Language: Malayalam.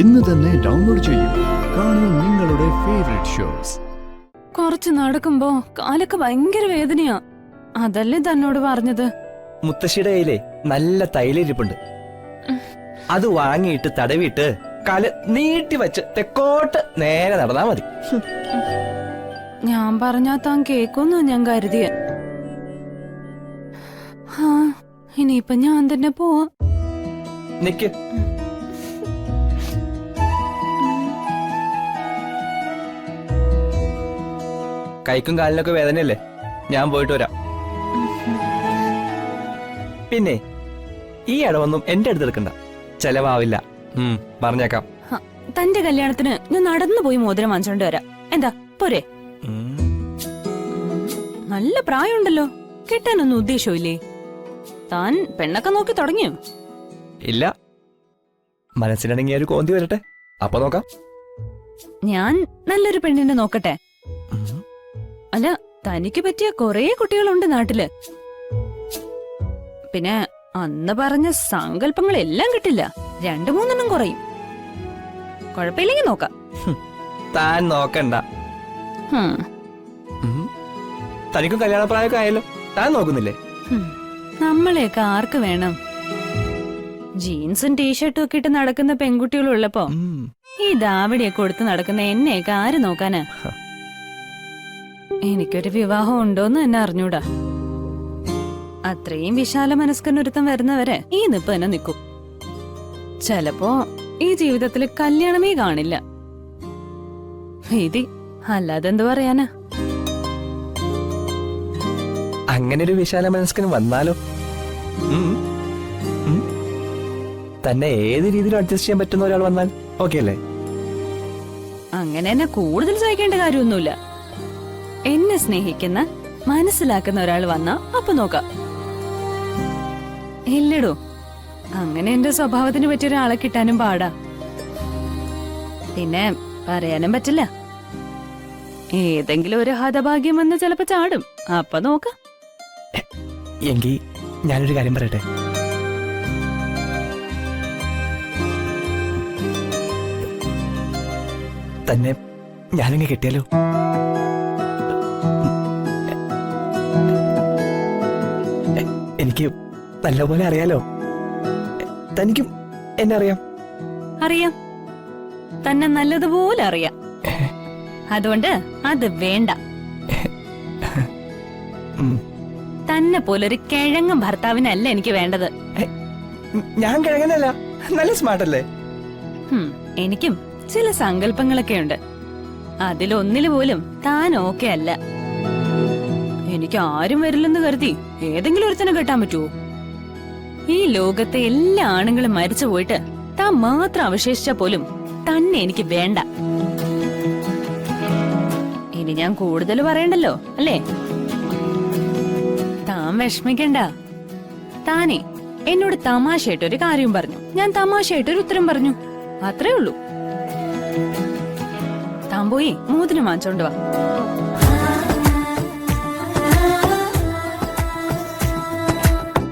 ഇന്ന് തന്നെ ഡൗൺലോഡ് ചെയ്യൂ. കാണൂ നിങ്ങളുടെ ഫേവറേറ്റ് ഷോസ്. കുറച്ച് നടക്കുമ്പോ കാലൊക്കെ ഭയങ്കര വേദനയാ. അതല്ലേ തന്നോട് പറഞ്ഞത്. മുത്തശ്ശിയുടെ കയ്യിലെ നല്ല തൈലിരിപ്പുണ്ട്. അത് വാങ്ങിയിട്ട് തടവിയിട്ട് കാല് നീട്ടി വച്ച് തെക്കോട്ട് നേരെ നടന്നാ മതി. ഞാൻ പറഞ്ഞാ താൻ കേക്കൊന്നു ഞാൻ കരുതിയ. ഇനിയിപ്പൊ ഞാൻ തന്നെ പോവാ. നിക്ക്. കൈക്കും കാലിനൊക്കെ വേദനയല്ലേ? ഞാൻ പോയിട്ട് വരാം. പിന്നെ ഈ ഇടവൊന്നും എന്റെ അടുത്ത് എടുക്കണ്ട, ചെലവാവില്ല. പറഞ്ഞേക്കാം. തന്റെ കല്യാണത്തിന് ഞാൻ നടന്നു പോയി മോതിരം വാങ്ങിച്ചോണ്ട് വരാം. എന്താ പോരെ? നല്ല പ്രായമുണ്ടല്ലോ, കിട്ടാനൊന്നും ഉദ്ദേശമില്ലേ? താൻ പെണ്ണൊക്കെ നോക്കി തുടങ്ങിയോ? ഇല്ല, മനസ്സിലാണെങ്കിൽ ഒരു കോന്തി വരട്ടെ, അപ്പൊ നോക്കാം. ഞാൻ നല്ലൊരു പെണ്ണിനെ നോക്കട്ടെ. അല്ല, തനിക്ക് പറ്റിയ കൊറേ കുട്ടികളുണ്ട് നാട്ടില്. പിന്നെ അന്ന് പറഞ്ഞ സങ്കല്പങ്ങളെല്ലാം കിട്ടില്ല, 2-3 കുറയും. കുഴപ്പമില്ലെങ്കിൽ നോക്കാം. താൻ നോക്കണ്ട. തനിക്കും കല്യാണ പ്രായമൊക്കെ ആയല്ലോ, താൻ നോക്കുന്നില്ലേ? നമ്മളെയൊക്കെ ആർക്ക് വേണം? ജീൻസും ടീഷർട്ടും ഒക്കെ ഇട്ട് നടക്കുന്ന പെൺകുട്ടികളുള്ളപ്പോ ഈ ദാവടിയൊക്കെ കൊടുത്ത് നടക്കുന്ന എന്നെയൊക്കെ ആര് നോക്കാനാ? എനിക്കൊരു വിവാഹം ഉണ്ടോന്ന് എന്നെ അറിഞ്ഞൂടാ. അത്രയും വിശാല മനസ്കനൊരുത്തം വരുന്നവരെ ഈ നിപ്പ് തന്നെ നിൽക്കും. ചെലപ്പോ ഈ ജീവിതത്തില് കല്യാണമേ കാണില്ല. വിധി, അല്ലാതെന്തു പറയാനാ? അങ്ങനെ ഒരു വിശാല മനസ്കന് വന്നാലോ? തന്നെ ഏത് രീതിയിലും അഡ്ജസ്റ്റ് ചെയ്യാൻ പറ്റുന്ന ഒരാൾ വന്നാൽ ഓക്കെ അല്ലേ? അങ്ങനെ എന്നെ കൂടുതൽ സഹിക്കേണ്ട കാര്യമൊന്നുമില്ല. എന്നെ സ്നേഹിക്കുന്ന, മനസ്സിലാക്കുന്ന ഒരാൾ വന്നാ അപ്പൊ നോക്കാം. ഇല്ലടോ, അങ്ങനെ എന്റെ സ്വഭാവത്തിന് പറ്റിയ ഒരാളെ കിട്ടാനും പാടാ. പിന്നെ പറയാനും പറ്റില്ല, ഏതെങ്കിലും ഒരു ഹതഭാഗ്യം വന്ന് ചിലപ്പോ ചാടും. അപ്പൊ നോക്കാം. എങ്കിൽ ഞാനൊരു കാര്യം പറയട്ടെ. തന്നെ ഞാനിങ്ങനെ കിട്ടിയാലോ? എനിക്ക് നല്ലപോലെ അറിയാലോ. തനിക്കും എന്നെ അറിയാം. അറിയാം, തന്നെ നല്ലതുപോലെ അറിയാം. അതുകൊണ്ട് അത് വേണ്ട. തന്നെ പോലൊരു കിഴങ്ങും ഭർത്താവിനല്ല എനിക്ക് വേണ്ടത്. ഞാൻ കിഴങ്ങനല്ല, നല്ല സ്മാർട്ട് അല്ലേ? എനിക്കും ചില സങ്കല്പങ്ങളൊക്കെ ഉണ്ട്. അതിലൊന്നില് പോലും താൻ ഓക്കെ അല്ല. എനിക്ക് ആരും വരില്ലെന്ന് കരുതി ഏതെങ്കിലും ഒരുത്തനെ കെട്ടാൻ പറ്റുമോ? ഈ ലോകത്തെ എല്ലാ ആണുങ്ങളും മരിച്ചു പോയിട്ട് താൻ മാത്രം അവശേഷിച്ച പോലും തന്നെ എനിക്ക് വേണ്ട. ഇനി ഞാൻ കൂടുതൽ പറയണ്ടല്ലോ അല്ലേ? താൻ വിഷമിക്കണ്ട. താനേ എന്നോട് തമാശയായിട്ടൊരു കാര്യം പറഞ്ഞു, ഞാൻ തമാശയായിട്ടൊരു ഉത്തരം പറഞ്ഞു, അത്രേ ഉള്ളൂ. താൻ പോയി മോതിരം വാങ്ങിച്ചോണ്ട് വാ.